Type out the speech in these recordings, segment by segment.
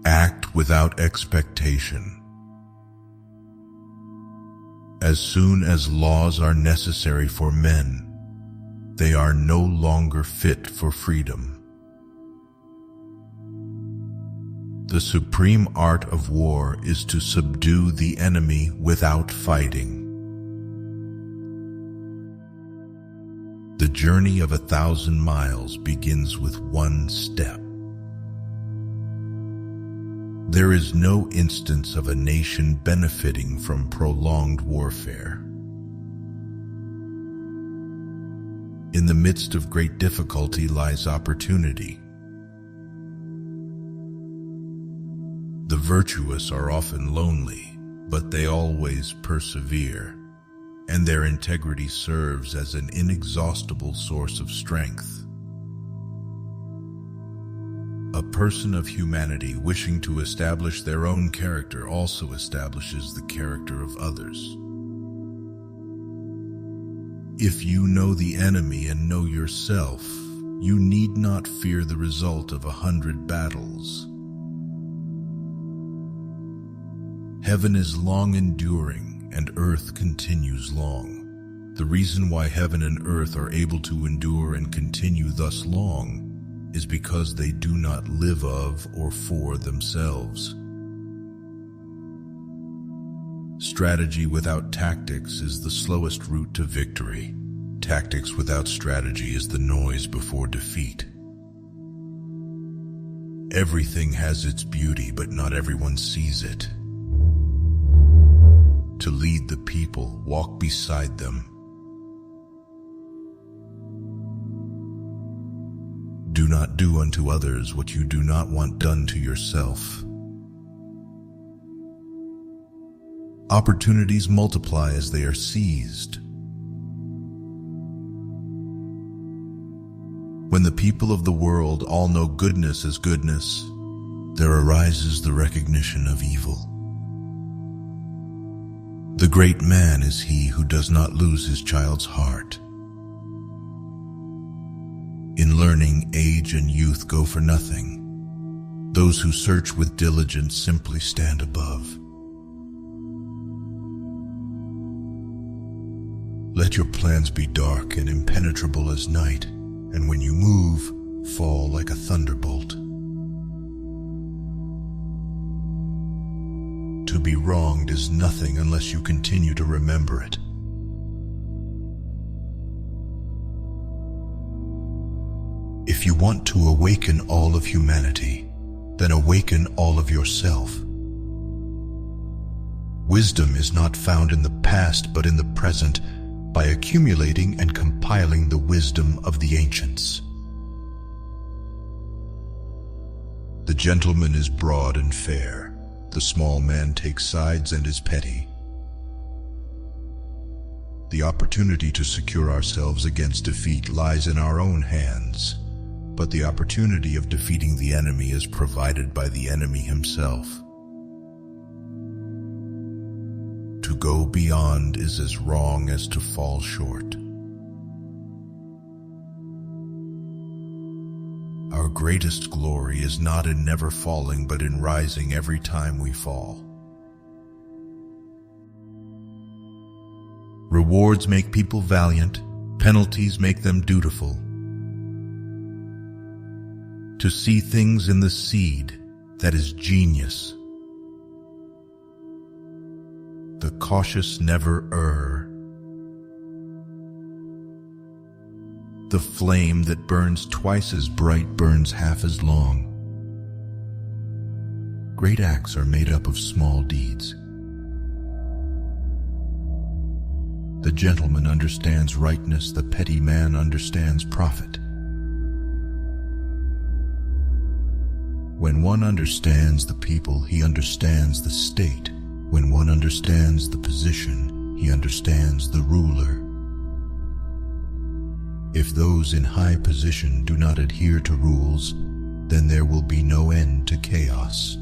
Act without expectation. As soon as laws are necessary for men, they are no longer fit for freedom. The supreme art of war is to subdue the enemy without fighting. The journey of 1,000 miles begins with one step. There is no instance of a nation benefiting from prolonged warfare. In the midst of great difficulty lies opportunity. The virtuous are often lonely, but they always persevere, and their integrity serves as an inexhaustible source of strength. A person of humanity wishing to establish their own character also establishes the character of others. If you know the enemy and know yourself, you need not fear the result of 100 battles. Heaven is long enduring, and earth continues long. The reason why heaven and earth are able to endure and continue thus long is because they do not live of or for themselves. Strategy without tactics is the slowest route to victory. Tactics without strategy is the noise before defeat. Everything has its beauty, but not everyone sees it. To lead the people, walk beside them. Do not do unto others what you do not want done to yourself. Opportunities multiply as they are seized. When the people of the world all know goodness as goodness, there arises the recognition of evil. The great man is he who does not lose his child's heart. In learning, age and youth go for nothing. Those who search with diligence simply stand above. Let your plans be dark and impenetrable as night, and when you move, fall like a thunderbolt. To be wronged is nothing unless you continue to remember it. If you want to awaken all of humanity, then awaken all of yourself. Wisdom is not found in the past but in the present, by accumulating and compiling the wisdom of the ancients. The gentleman is broad and fair. The small man takes sides and is petty. The opportunity to secure ourselves against defeat lies in our own hands, but the opportunity of defeating the enemy is provided by the enemy himself. To go beyond is as wrong as to fall short. Our greatest glory is not in never falling, but in rising every time we fall. Rewards make people valiant, penalties make them dutiful. To see things in the seed, that is genius. The cautious never err. The flame that burns twice as bright burns half as long. Great acts are made up of small deeds. The gentleman understands rightness, the petty man understands profit. When one understands the people, he understands the state. When one understands the position, he understands the ruler. If those in high position do not adhere to rules, then there will be no end to chaos.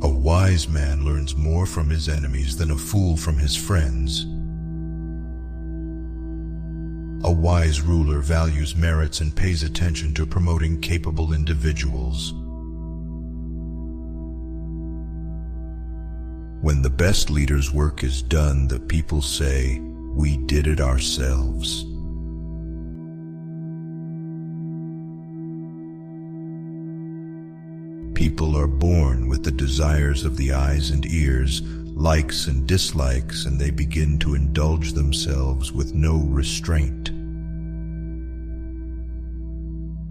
A wise man learns more from his enemies than a fool from his friends. A A wise ruler values merits and pays attention to promoting capable individuals. When the best leader's work is done, the people say, "We did it ourselves." People are born with the desires of the eyes and ears, likes and dislikes, and they begin to indulge themselves with no restraint.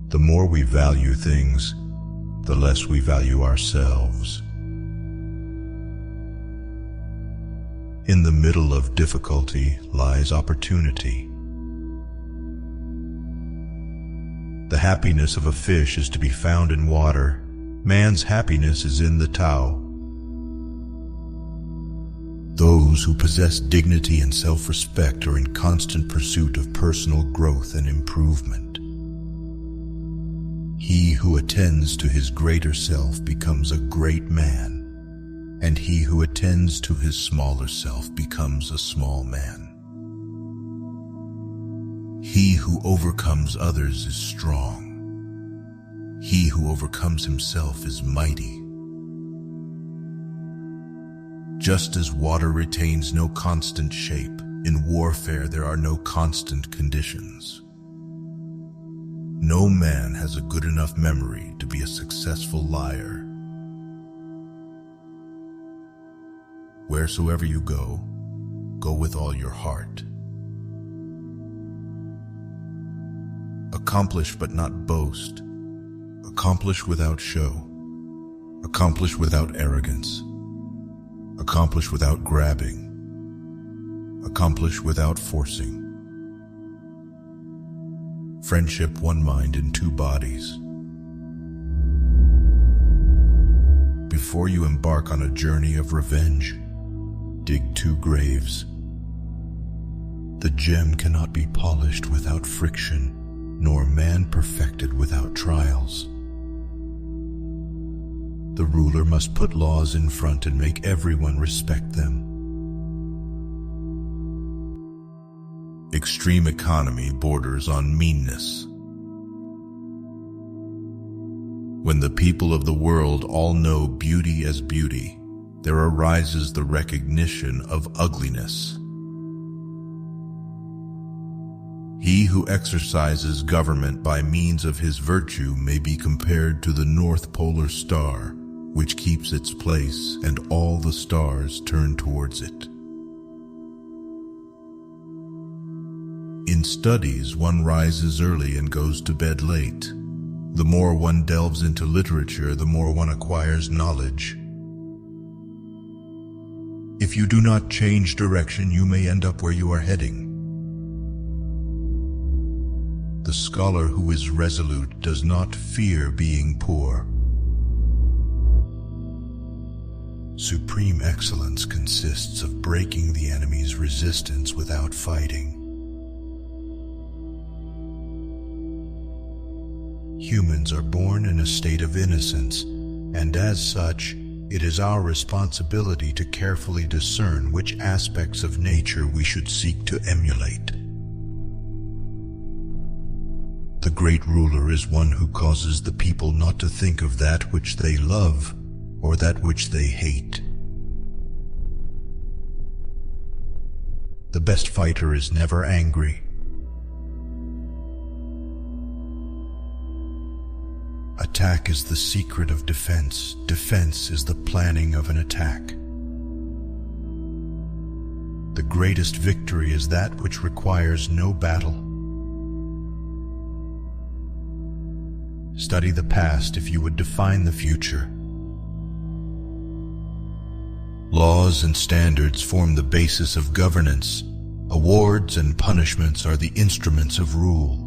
The more we value things, the less we value ourselves. In the middle of difficulty lies opportunity. The happiness of a fish is to be found in water. Man's happiness is in the Tao. Those who possess dignity and self-respect are in constant pursuit of personal growth and improvement. He who attends to his greater self becomes a great man, and he who attends to his smaller self becomes a small man. He who overcomes others is strong. He who overcomes himself is mighty. Just as water retains no constant shape, in warfare there are no constant conditions. No man has a good enough memory to be a successful liar. Wheresoever you go, go with all your heart. Accomplish but not boast. Accomplish without show. Accomplish without arrogance. Accomplish without grabbing. Accomplish without forcing. Friendship, one mind in two bodies. Before you embark on a journey of revenge, dig 2 graves. The gem cannot be polished without friction, nor man perfected without trials. The ruler must put laws in front and make everyone respect them. Extreme economy borders on meanness. When the people of the world all know beauty as beauty, there arises the recognition of ugliness. He who exercises government by means of his virtue may be compared to the North Polar Star, which keeps its place and all the stars turn towards it. In studies, one rises early and goes to bed late. The more one delves into literature, the more one acquires knowledge. If you do not change direction, you may end up where you are heading. The scholar who is resolute does not fear being poor. Supreme excellence consists of breaking the enemy's resistance without fighting. Humans are born in a state of innocence, and as such, it is our responsibility to carefully discern which aspects of nature we should seek to emulate. The great ruler is one who causes the people not to think of that which they love or that which they hate. The best fighter is never angry. Attack is the secret of defense. Defense is the planning of an attack. The greatest victory is that which requires no battle. Study the past if you would define the future. Laws and standards form the basis of governance. Awards and punishments are the instruments of rule.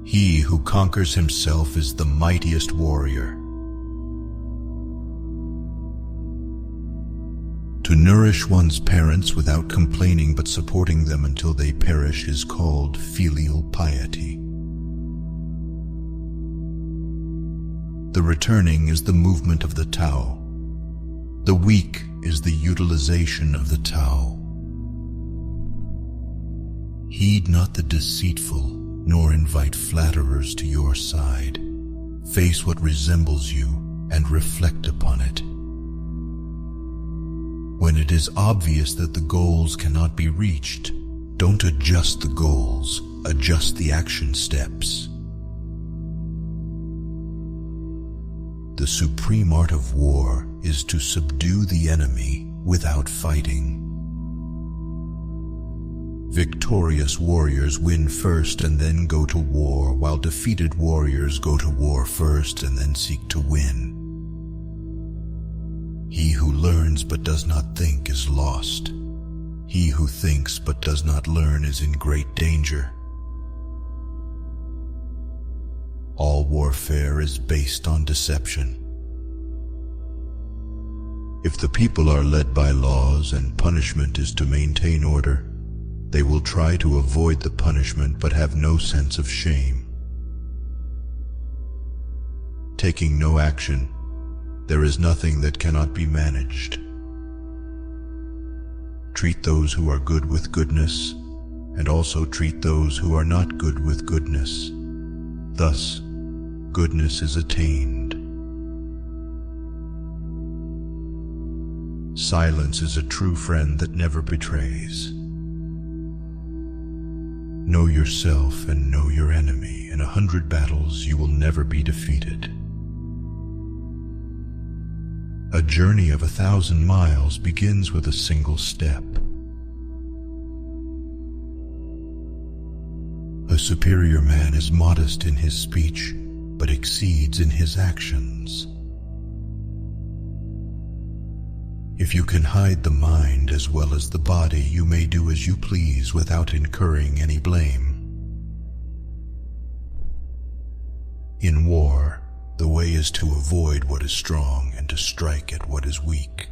He who conquers himself is the mightiest warrior. To nourish one's parents without complaining but supporting them until they perish is called filial piety. The returning is the movement of the Tao. The weak is the utilization of the Tao. Heed not the deceitful, nor invite flatterers to your side. Face what resembles you and reflect upon it. When it is obvious that the goals cannot be reached, don't adjust the goals, adjust the action steps. The supreme art of war is to subdue the enemy without fighting. Victorious warriors win first and then go to war, while defeated warriors go to war first and then seek to win. He who learns but does not think is lost. He who thinks but does not learn is in great danger. All warfare is based on deception. If the people are led by laws and punishment is to maintain order, they will try to avoid the punishment but have no sense of shame. Taking no action, there is nothing that cannot be managed. Treat those who are good with goodness, and also treat those who are not good with goodness. Thus, goodness is attained. Silence is a true friend that never betrays. Know yourself and know your enemy. In 100 battles you will never be defeated. A journey of 1,000 miles begins with a single step. A superior man is modest in his speech, but exceeds in his actions. If you can hide the mind as well as the body, you may do as you please without incurring any blame. In war, the way is to avoid what is strong and to strike at what is weak.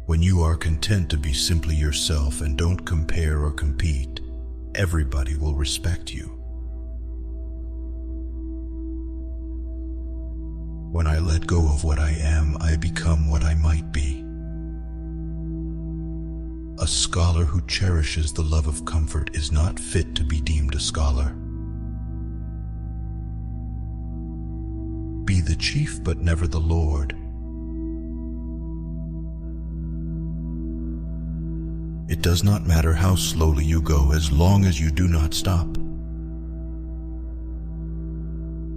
When you are content to be simply yourself and don't compare or compete, everybody will respect you. When I let go of what I am, I become what I might be. A scholar who cherishes the love of comfort is not fit to be deemed a scholar. Be the chief but never the lord. It does not matter how slowly you go as long as you do not stop.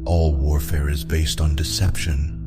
All warfare is based on deception.